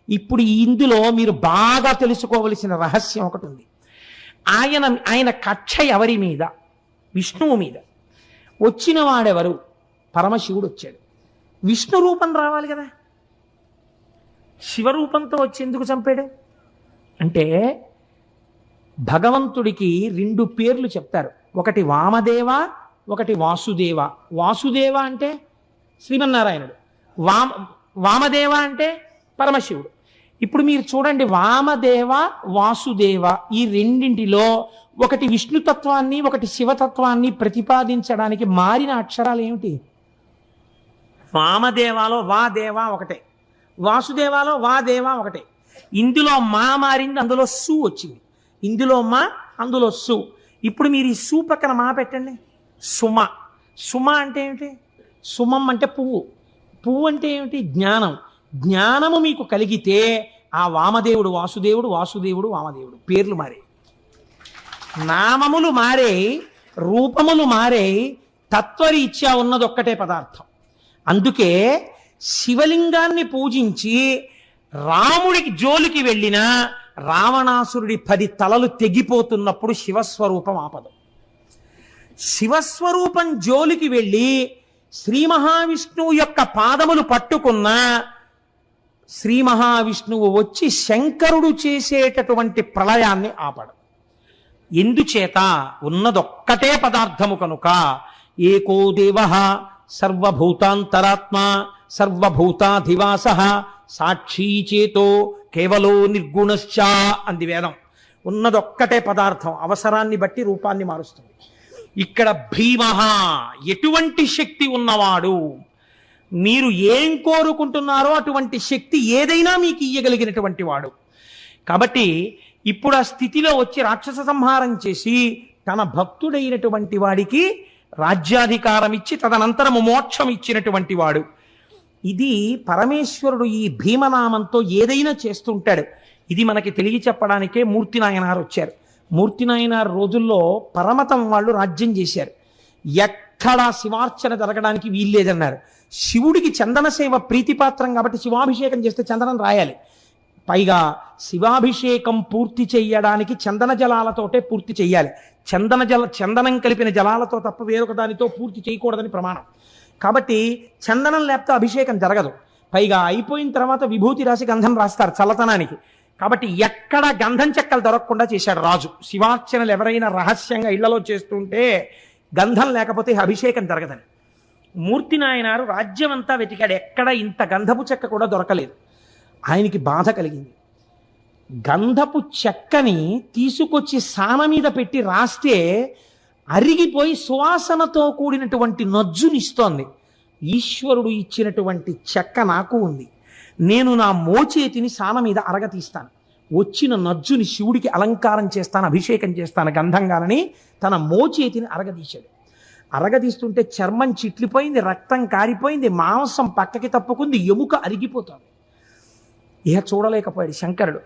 ఇప్పుడు ఇందులో మీరు బాగా తెలుసుకోవలసిన రహస్యం ఒకటి ఉంది. ఆయన కక్ష ఎవరి మీద? విష్ణువు మీద. వచ్చిన వాడెవరు? పరమశివుడు వచ్చాడు. విష్ణు రూపం రావాలి కదా, శివరూపంతో వచ్చి ఎందుకు చంపాడు అంటే, భగవంతుడికి 2 పేర్లు చెప్తారు. ఒకటి వామదేవ, ఒకటి వాసుదేవ. వాసుదేవ అంటే శ్రీమన్నారాయణుడు, వామదేవ అంటే పరమశివుడు. ఇప్పుడు మీరు చూడండి, వామదేవ వాసుదేవ ఈ రెండింటిలో ఒకటి విష్ణుతత్వాన్ని ఒకటి శివతత్వాన్ని ప్రతిపాదించడానికి మారిన అక్షరాలు ఏమిటి? వామదేవాలో వా దేవ ఒకటే, వాసుదేవాలో వా దేవ ఒకటే. ఇందులో మా మారింది, అందులో సు వచ్చింది. ఇందులో మా, అందులో సు. ఇప్పుడు మీరు ఈ సు పక్కన మా పెట్టండి. సుమ. సుమ అంటే ఏమిటి? సుమం అంటే పువ్వు. పువ్వు అంటే ఏమిటి? జ్ఞానం. జ్ఞానము మీకు కలిగితే ఆ వామదేవుడు వాసుదేవుడు, వాసుదేవుడు వామదేవుడు. పేర్లు మారే, నామములు మారే, రూపములు మారే, తత్వరీత్యా ఉన్నది ఒక్కటే పదార్థం. అందుకే శివలింగాన్ని పూజించి రాముడికి జోలికి వెళ్ళిన రావణాసురుడి 10 తలలు తెగిపోతున్నప్పుడు శివస్వరూపం ఆపదు. శివస్వరూపం జోలికి వెళ్ళి శ్రీ మహావిష్ణువు యొక్క పాదములు పట్టుకున్న శ్రీ మహావిష్ణువు వచ్చి శంకరుడు చేసేటటువంటి ప్రళయాన్ని ఆపడు. ఎందుచేత? ఉన్నదొక్కటే పదార్థము కనుక. ఏకో దేవ సర్వభూతాంతరాత్మ సర్వభూతాధివాస సాక్షీ చేతో కేవలో నిర్గుణశ్చ అంది వేదం. ఉన్నదొక్కటే పదార్థం, అవసరాన్ని బట్టి రూపాన్ని మారుస్తుంది. ఇక్కడ భీమః ఎటువంటి శక్తి ఉన్నవాడు, మీరు ఏం కోరుకుంటున్నారో అటువంటి శక్తి ఏదైనా మీకు ఇయ్యగలిగినటువంటి వాడు. కాబట్టి ఇప్పుడు ఆ స్థితిలో వచ్చి రాక్షస సంహారం చేసి తన భక్తుడైనటువంటి వాడికి రాజ్యాధికారం ఇచ్చి తదనంతరము మోక్షం ఇచ్చినటువంటి వాడు. ఇది పరమేశ్వరుడు ఈ భీమనామంతో ఏదైనా చేస్తుంటాడు. ఇది మనకి తెలియ చెప్పడానికే మూర్తి నాయనారు వచ్చారు. మూర్తి నాయనారు రోజుల్లో పరమతం వాళ్ళు రాజ్యం చేశారు. ఎక్కడా శివార్చన జరగడానికి వీల్లేదన్నారు. శివుడికి చందన సేవ ప్రీతిపాత్రం కాబట్టి శివాభిషేకం చేస్తే చందనం రాయాలి. పైగా శివాభిషేకం పూర్తి చెయ్యడానికి చందన జలాలతోటే పూర్తి చెయ్యాలి. చందనం కలిపిన జలాలతో తప్ప వేరొక దానితో పూర్తి చేయకూడదని ప్రమాణం. కాబట్టి చందనం లేకపోతే అభిషేకం జరగదు. పైగా అయిపోయిన తర్వాత విభూతి రాసి గంధం రాస్తారు చల్లతనానికి. కాబట్టి ఎక్కడ గంధం చెక్కలు దొరకకుండా చేశాడు రాజు. శివార్చనలు ఎవరైనా రహస్యంగా ఇళ్లలో చేస్తుంటే గంధం లేకపోతే అభిషేకం జరగదని. మూర్తి నాయనారు రాజ్యం అంతా వెతికాడు, ఎక్కడ ఇంత గంధపు చెక్క కూడా దొరకలేదు. ఆయనకి బాధ కలిగింది. గంధపు చెక్కని తీసుకొచ్చి సాన మీద పెట్టి రాస్తే అరిగిపోయి సువాసనతో కూడినటువంటి నజ్జునిస్తోంది. ఈశ్వరుడు ఇచ్చినటువంటి చెక్క నాకు ఉంది, నేను నా మోచేతిని సాన మీద అరగతీస్తాను, వచ్చిన నజ్జుని శివుడికి అలంకారం చేస్తాను, అభిషేకం చేస్తాను గంధంగానని తన మోచేతిని అరగదీశాడు. అరగదీస్తుంటే చర్మం చిట్లిపోయింది, రక్తం కారిపోయింది, మాంసం పక్కకి తప్పుకుంది, ఎముక అరిగిపోతుంది. ఇహ చూడలేకపోయాడు శంకరుడు.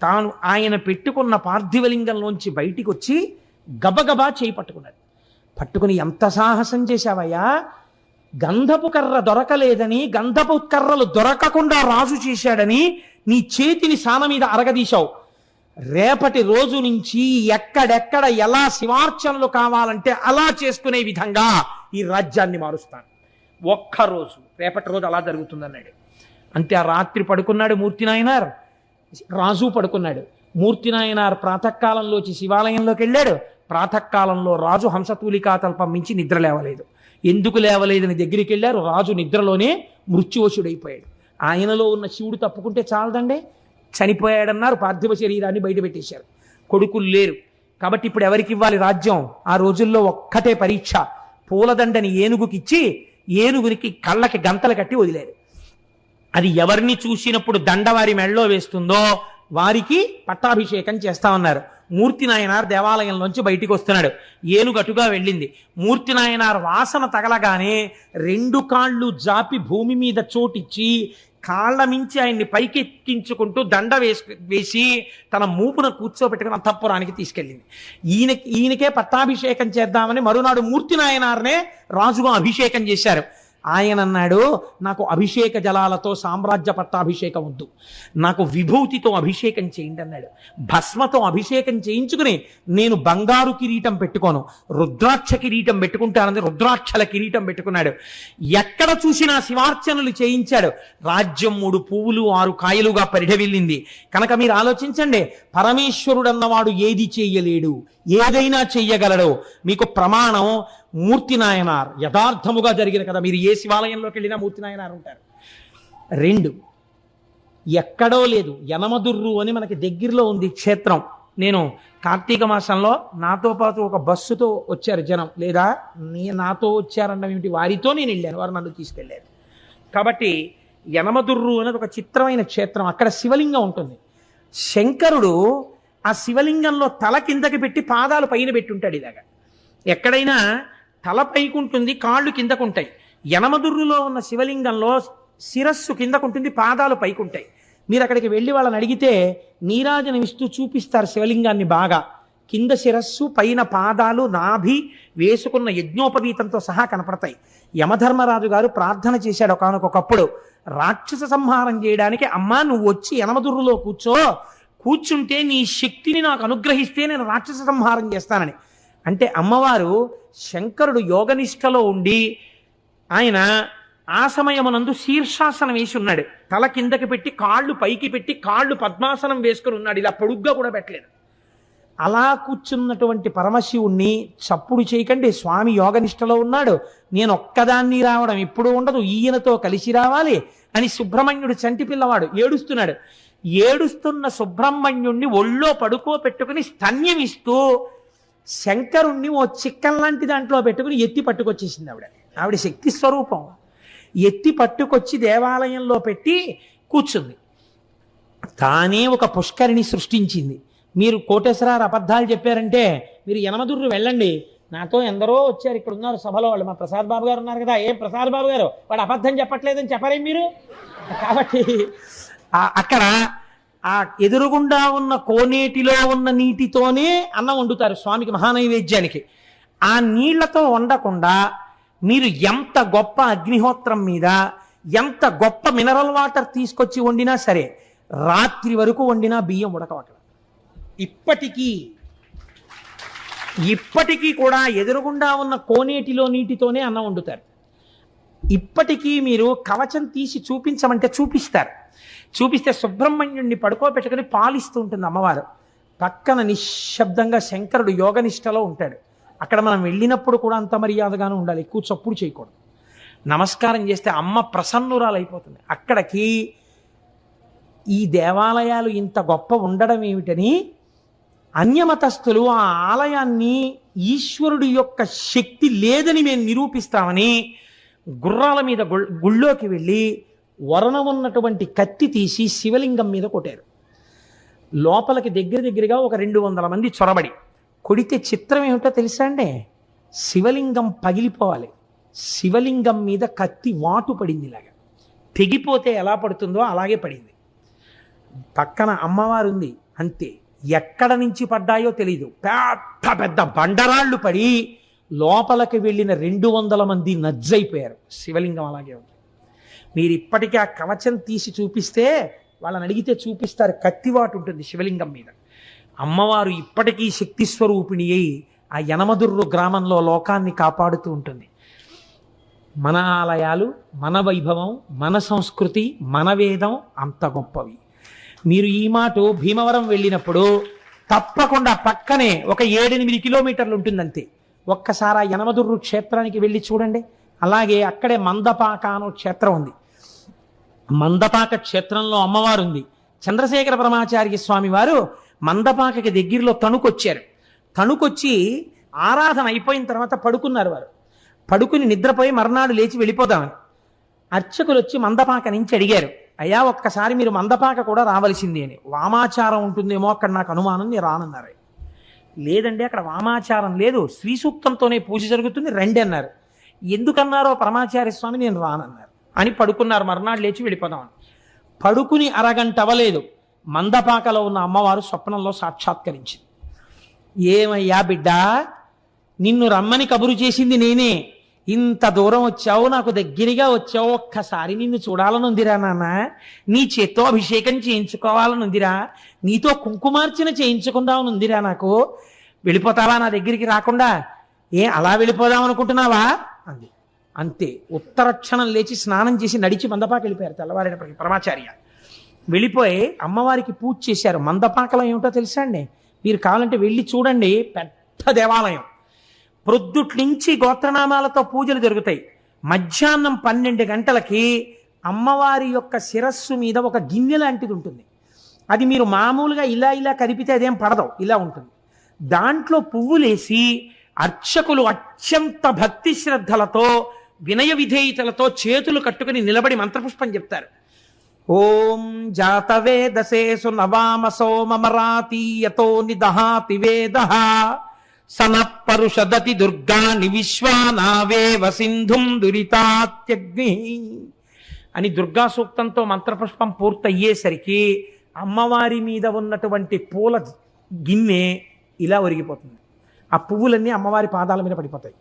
తాను ఆయన పెట్టుకున్న పార్థివలింగంలోంచి బయటికి వచ్చి గబగబా చేయి పట్టుకున్నాడు. పట్టుకుని, ఎంత సాహసం చేశావయ్యా, గంధపు కర్ర దొరకలేదని, గంధపు కర్రలు దొరకకుండా రాజు చేశాడని నీ చేతిని సాన మీద అరగదీశావు. రేపటి రోజు నుంచి ఎక్కడెక్కడ ఎలా శివార్చనలు కావాలంటే అలా చేసుకునే విధంగా ఈ రాజ్యాన్ని మారుస్తాను. ఒక్కరోజు, రేపటి రోజు అలా జరుగుతుందన్నాడు. అంతే. ఆ రాత్రి పడుకున్నాడు మూర్తి నాయనార్, రాజు పడుకున్నాడు. మూర్తి నాయనార్ ప్రాతకాలంలోచి శివాలయంలోకి వెళ్ళాడు. ప్రాతకాలంలో రాజు హంసతూలికా తల్పం మించి నిద్ర లేవలేదు. ఎందుకు లేవలేదని దగ్గరికి వెళ్ళారు. రాజు నిద్రలోనే మృత్యువశుడైపోయాడు. ఆయనలో ఉన్న శివుడు తప్పుకుంటే చాలదండి, చనిపోయాడన్నారు. పార్థివ శరీరాన్ని బయట పెట్టేశారు. కొడుకులు లేరు కాబట్టి ఇప్పుడు ఎవరికి ఇవ్వాలి రాజ్యం? ఆ రోజుల్లో ఒక్కటే పరీక్ష. పూలదండని ఏనుగుకిచ్చి ఏనుగునికి కళ్ళకి గంతలు కట్టి వదిలేరు. అది ఎవరిని చూసినప్పుడు దండ వారి మెళ్ళలో వేస్తుందో వారికి పట్టాభిషేకం చేస్తామన్నారు. మూర్తి నాయనార్ దేవాలయంలోంచి బయటికి వస్తున్నాడు. ఏనుగు అటుగా వెళ్ళింది. మూర్తి నాయనార్ వాసన తగలగానే 2 కాళ్ళు జాపి భూమి మీద చోటిచ్చి కాళ్ల మించి ఆయన్ని పైకెక్కించుకుంటూ దండ వేసి తన మూపున కూర్చోబెట్టుకుని అంతఃపురానికి తీసుకెళ్ళింది. ఈయనకే పట్టాభిషేకం చేద్దామని మరునాడు మూర్తి నాయనార్నే రాజుగా అభిషేకం చేశారు. ఆయన అన్నాడు, నాకు అభిషేక జలాలతో సామ్రాజ్య పట్టాభిషేకం వద్దు, నాకు విభూతితో అభిషేకం చేయండి అన్నాడు. భస్మతో అభిషేకం చేయించుకుని నేను బంగారు కిరీటం పెట్టుకోను, రుద్రాక్ష కిరీటం పెట్టుకుంటానని రుద్రాక్షల కిరీటం పెట్టుకున్నాడు. ఎక్కడ చూసినా శివార్చనలు చేయించాడు. రాజ్యం 3 పువ్వులు 6 కాయలుగా పరిఢవిల్లింది. కనుక మీరు ఆలోచించండి, పరమేశ్వరుడన్నవాడు ఏది చెయ్యలేడు, ఏదైనా చెయ్యగలడు. మీకు ప్రమాణం మూర్తి నాయనార్, యథార్థముగా జరిగిన కదా. మీరు ఏ శివాలయంలోకి వెళ్ళినా మూర్తి నాయనార్ ఉంటారు. 2, ఎక్కడో లేదు, యనమదుర్రు అని మనకి దగ్గరలో ఉంది క్షేత్రం. నేను కార్తీక మాసంలో నాతో పాటు ఒక బస్సుతో వచ్చారు జనం, లేదా నాతో వచ్చారన్న ఏమిటి, వారితో నేను వెళ్ళాను, వారు నన్ను తీసుకెళ్ళారు. కాబట్టి యనమదుర్రు అనేది ఒక చిత్రమైన క్షేత్రం. అక్కడ శివలింగం ఉంటుంది. శంకరుడు ఆ శివలింగంలో తల కిందకి పెట్టి పాదాలు పైన పెట్టుంటాడు. ఇలాగా ఎక్కడైనా తల పైకుంటుంది, కాళ్ళు కిందకుంటాయి. యనమదుర్రులో ఉన్న శివలింగంలో శిరస్సు కిందకుంటుంది, పాదాలు పైకుంటాయి. మీరు అక్కడికి వెళ్ళి వాళ్ళని అడిగితే నీరాజనం ఇస్తూ చూపిస్తారు శివలింగాన్ని బాగా. కింద శిరస్సు, పైన పాదాలు, నాభి వేసుకున్న యజ్ఞోపవీతంతో సహా కనపడతాయి. యమధర్మరాజు గారు ప్రార్థన చేశాడు ఒకానొకప్పుడు, రాక్షస సంహారం చేయడానికి అమ్మా నువ్వు వచ్చి యనమదుర్రులో కూర్చుంటే నీ శక్తిని నాకు అనుగ్రహిస్తే నేను రాక్షస సంహారం చేస్తానని. అంటే అమ్మవారు శంకరుడు యోగనిష్టలో ఉండి ఆయన ఆ సమయమునందు శీర్షాసనం వేసి ఉన్నాడు. తల కిందకి పెట్టి కాళ్ళు పైకి పెట్టి కాళ్ళు పద్మాసనం వేసుకుని ఉన్నాడు. ఇలా పొడుగ్గా కూడా పెట్టలేదు. అలా కూర్చున్నటువంటి పరమశివుణ్ణి చప్పుడు చేయకండి, స్వామి యోగనిష్టలో ఉన్నాడు, నేను ఒక్కదాన్ని రావడం ఎప్పుడూ ఉండదు, ఈయనతో కలిసి రావాలి అని సుబ్రహ్మణ్యుడు చంటి పిల్లవాడు ఏడుస్తున్నాడు. ఏడుస్తున్న సుబ్రహ్మణ్యుణ్ణి ఒళ్ళో పడుకోపెట్టుకుని స్తన్యమిస్తూ శంకరుణ్ణి ఓ చిక్కన్ లాంటి దాంట్లో పెట్టుకుని ఎత్తి పట్టుకొచ్చేసింది ఆవిడ శక్తి స్వరూపం. ఎత్తి పట్టుకొచ్చి దేవాలయంలో పెట్టి కూర్చుంది. తానే ఒక పుష్కరిణి సృష్టించింది. మీరు కోటేశ్వరారు అబద్ధాలు చెప్పారంటే మీరు యనమదుర్రు వెళ్ళండి, నాతో ఎందరో వచ్చారు, ఇక్కడ ఉన్నారు సభలో వాళ్ళు, మా ప్రసాద్ బాబు గారు ఉన్నారు కదా, ఏం ప్రసాద్ బాబు గారు వాడు అబద్ధం చెప్పట్లేదని చెప్పరేం మీరు. కాబట్టి అక్కడ ఆ ఎదురుగుండా ఉన్న కోనేటిలో ఉన్న నీటితోనే అన్నం వండుతారు స్వామికి మహానైవేద్యానికి. ఆ నీళ్లతో వండకుండా మీరు ఎంత గొప్ప అగ్నిహోత్రం మీద ఎంత గొప్ప మినరల్ వాటర్ తీసుకొచ్చి వండినా సరే రాత్రి వరకు వండినా బియ్యం ఉడకవు అక్కడ. ఇప్పటికీ కూడా ఎదురుగుండా ఉన్న కోనేటిలో నీటితోనే అన్నం వండుతారు. ఇప్పటికీ మీరు కవచం తీసి చూపించమంటే చూపిస్తే సుబ్రహ్మణ్యుడిని పడుకోబెట్టుకుని పాలిస్తూ ఉంటుంది అమ్మవారు. పక్కన నిశ్శబ్దంగా శంకరుడు యోగనిష్టలో ఉంటాడు. అక్కడ మనం వెళ్ళినప్పుడు కూడా అంత మర్యాదగానే ఉండాలి, ఎక్కువ చప్పుడు చేయకూడదు. నమస్కారం చేస్తే అమ్మ ప్రసన్నురాలైపోతుంది. అక్కడికి ఈ దేవాలయాలు ఇంత గొప్ప ఉండడం ఏమిటని అన్యమతస్థులు ఆ ఆలయాన్ని ఈశ్వరుడి యొక్క శక్తి లేదని మేము నిరూపిస్తామని గుర్రాల మీద గుళ్ళోకి వెళ్ళి వరణ ఉన్నటువంటి కత్తి తీసి శివలింగం మీద కొట్టారు. లోపలికి దగ్గరగా ఒక 200 మంది చొరబడి కొడితే చిత్రం ఏమిటో తెలుసా అండి, శివలింగం పగిలిపోవాలి. శివలింగం మీద కత్తి వాటు పడింది, ఇలాగా తెగిపోతే ఎలా పడుతుందో అలాగే పడింది. పక్కన అమ్మవారు ఉంది, అంతే. ఎక్కడ నుంచి పడ్డాయో తెలీదు, పెద్ద పెద్ద బండరాళ్ళు పడి లోపలికి వెళ్ళిన 200 మంది నజ్జైపోయారు. శివలింగం అలాగే ఉంది. మీరు ఇప్పటికీ ఆ కవచం తీసి చూపిస్తే వాళ్ళని అడిగితే చూపిస్తారు, కత్తివాటు ఉంటుంది శివలింగం మీద. అమ్మవారు ఇప్పటికీ శక్తి స్వరూపిణి అయి ఆ యనమదుర్రు గ్రామంలో లోకాన్ని కాపాడుతూ ఉంటుంది. మన ఆలయాలు, మన వైభవం, మన సంస్కృతి, మన వేదం అంత గొప్పవి. మీరు ఈ మాట భీమవరం వెళ్ళినప్పుడు తప్పకుండా పక్కనే ఒక 7-8 కిలోమీటర్లు ఉంటుందంతే. ఒక్కసారి ఆ యనమదుర్రు క్షేత్రానికి వెళ్ళి చూడండి. అలాగే అక్కడే మందపాక అనే క్షేత్రం ఉంది. మందపాక క్షేత్రంలో అమ్మవారు ఉంది. చంద్రశేఖర పరమాచార్య స్వామి వారు మందపాకకి దగ్గరలో తణుకొచ్చారు. తణుకొచ్చి ఆరాధన అయిపోయిన తర్వాత పడుకున్నారు. వారు పడుకుని నిద్రపోయి మర్నాడు లేచి వెళ్ళిపోదామని అర్చకులు వచ్చి మందపాక నుంచి అడిగారు, అయ్యా ఒక్కసారి మీరు మందపాక కూడా రావలసింది అని. వామాచారం ఉంటుందేమో అక్కడ, నాకు అనుమానం, నేను రానన్నారు. లేదండి అక్కడ వామాచారం లేదు, శ్రీ సూక్తంతోనే పూజ జరుగుతుంది, రండి అన్నారు. ఎందుకన్నారో పరమాచార్య స్వామి నేను రానన్నారు అని పడుకున్నారు. మర్నాడు లేచి వెళ్ళిపోదామని పడుకుని అరగంట అవ్వలేదు, మందపాకలో ఉన్న అమ్మవారు స్వప్నంలో సాక్షాత్కరించింది. ఏమయ్యా బిడ్డ, నిన్ను రమ్మని కబురు చేసింది నేనే, ఇంత దూరం వచ్చావు, నాకు దగ్గరగా వచ్చావు, ఒక్కసారి నిన్ను చూడాలనుందిరా నాన్న, నీ చేత్తో అభిషేకం చేయించుకోవాలనుందిరా, నీతో కుంకుమార్చన చేయించుకుందామనుందిరా, నాకు వెళ్ళిపోతావా నా దగ్గరికి రాకుండా? అలా వెళ్ళిపోదాం అనుకుంటున్నావా అంది. అంతే, ఉత్తరక్షణం లేచి స్నానం చేసి నడిచి మందపాకి వెళ్ళిపోయారు. తెల్లవారేటప్పటికి పరమాచార్య వెళ్ళిపోయి అమ్మవారికి పూజ చేశారు. మందపాకలో ఏమిటో తెలుసా అండి? మీరు కావాలంటే వెళ్ళి చూడండి, పెద్ద దేవాలయం. ప్రొద్దుట్నుంచి గోత్రనామాలతో పూజలు జరుగుతాయి. మధ్యాహ్నం 12 గంటలకి అమ్మవారి యొక్క శిరస్సు మీద ఒక గిన్నె లాంటిది ఉంటుంది. అది మీరు మామూలుగా ఇలా ఇలా కదిపితే అదేం పడదు, ఇలా ఉంటుంది. దాంట్లో పువ్వులేసి అర్చకులు అత్యంత భక్తి శ్రద్ధలతో వినయ విధేయతలతో చేతులు కట్టుకుని నిలబడి మంత్రపుష్పం చెప్తారు. ఓం జాతవేదసేసు నవామ సోమమరాతీయతో నిదహాతి వేదః సనఃపరుషదతి దుర్గాని విశ్వానావేవ సింధుం దురితాత్యగ్ని అని దుర్గా సూక్తంతో మంత్రపుష్పం పూర్తయ్యేసరికి అమ్మవారి మీద ఉన్నటువంటి పూల గిన్నె ఇలా ఒరిగిపోతుంది. ఆ పువ్వులన్నీ అమ్మవారి పాదాల మీద పడిపోతాయి.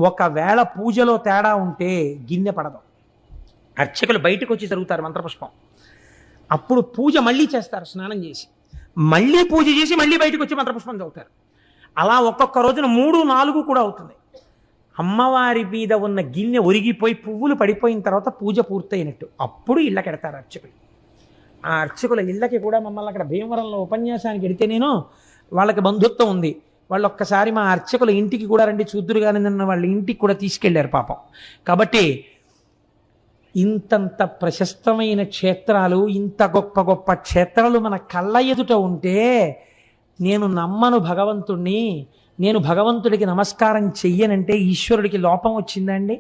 ఒకవేళ పూజలో తేడా ఉంటే గిన్నె పడదు. అర్చకులు బయటకు వచ్చి జరుగుతారు మంత్రపుష్పం. అప్పుడు పూజ మళ్ళీ చేస్తారు, స్నానం చేసి మళ్ళీ పూజ చేసి మళ్ళీ బయటకు వచ్చి మంత్రపుష్పం చదువుతారు. అలా ఒక్కొక్క రోజున 3, 4 కూడా అవుతుంది. అమ్మవారి మీద ఉన్న గిన్నె ఒరిగిపోయి పువ్వులు పడిపోయిన తర్వాత పూజ పూర్తయినట్టు. అప్పుడు ఇళ్ళకెడతారు అర్చకులు. ఆ అర్చకుల ఇళ్ళకి కూడా మమ్మల్ని అక్కడ భీమవరంలో ఉపన్యాసానికి వెడితే నేను వాళ్ళకి బంధుత్వం ఉంది. వాళ్ళు ఒక్కసారి మా అర్చకుల ఇంటికి కూడా రండి చూద్దురు కానీ నన్ను వాళ్ళ ఇంటికి కూడా తీసుకెళ్లారు పాపం. కాబట్టి ఇంతంత ప్రశస్తమైన క్షేత్రాలు, ఇంత గొప్ప గొప్ప క్షేత్రాలు మన కళ్ళ ఎదుట ఉంటే నేను నమ్మను భగవంతుణ్ణి, నేను భగవంతుడికి నమస్కారం చెయ్యనంటే ఈశ్వరుడికి లోపం వచ్చిందండి?